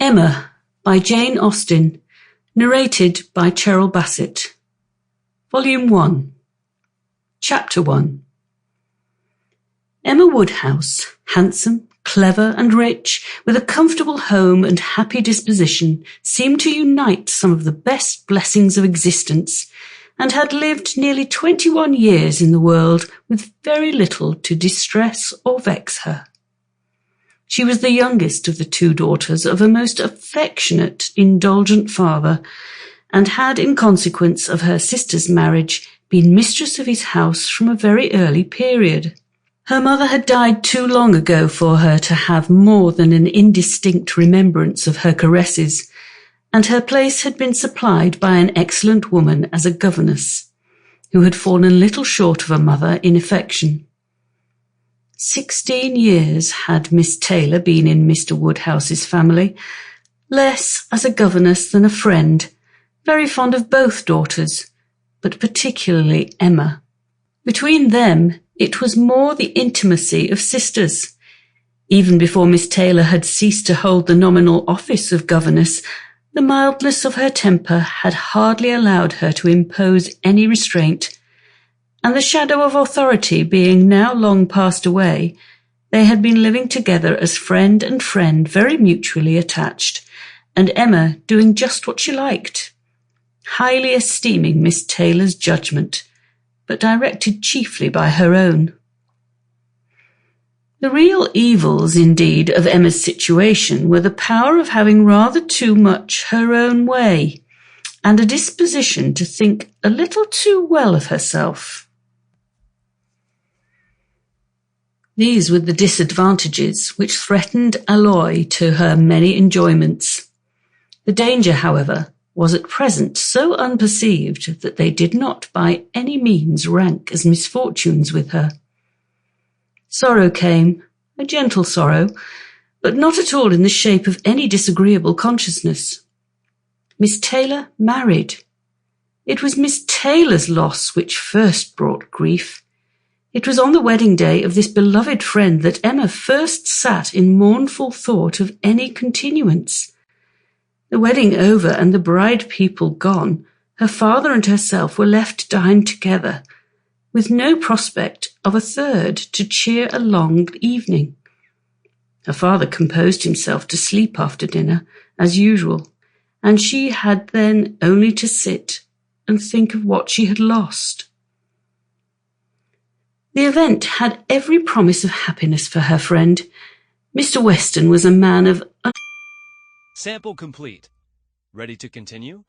Emma by Jane Austen, narrated by Cheryl Bassett. Volume 1. Chapter 1. Emma Woodhouse, handsome, clever and rich, with a comfortable home and happy disposition, seemed to unite some of the best blessings of existence, and had lived nearly 21 years in the world with very little to distress or vex her. She was the youngest of the two daughters of a most affectionate, indulgent father, and had, in consequence of her sister's marriage, been mistress of his house from a very early period. Her mother had died too long ago for her to have more than an indistinct remembrance of her caresses, and her place had been supplied by an excellent woman as a governess, who had fallen little short of a mother in affection. 16 years had Miss Taylor been in Mr. Woodhouse's family, less as a governess than a friend, very fond of both daughters, but particularly Emma. Between them it was more the intimacy of sisters. Even before Miss Taylor had ceased to hold the nominal office of governess, the mildness of her temper had hardly allowed her to impose any restraint, and the shadow of authority being now long passed away, they had been living together as friend and friend, very mutually attached, and Emma doing just what she liked, highly esteeming Miss Taylor's judgment, but directed chiefly by her own. The real evils, indeed, of Emma's situation were the power of having rather too much her own way, and a disposition to think a little too well of herself. These were the disadvantages which threatened alloy to her many enjoyments. The danger, however, was at present so unperceived that they did not by any means rank as misfortunes with her. Sorrow came, a gentle sorrow, but not at all in the shape of any disagreeable consciousness. Miss Taylor married. It was Miss Taylor's loss which first brought grief. It was on the wedding day of this beloved friend that Emma first sat in mournful thought of any continuance. The wedding over and the bride people gone, her father and herself were left to dine together, with no prospect of a third to cheer a long evening. Her father composed himself to sleep after dinner, as usual, and she had then only to sit and think of what she had lost. The event had every promise of happiness for her friend. Mr. Weston was a man of... Sample complete. Ready to continue?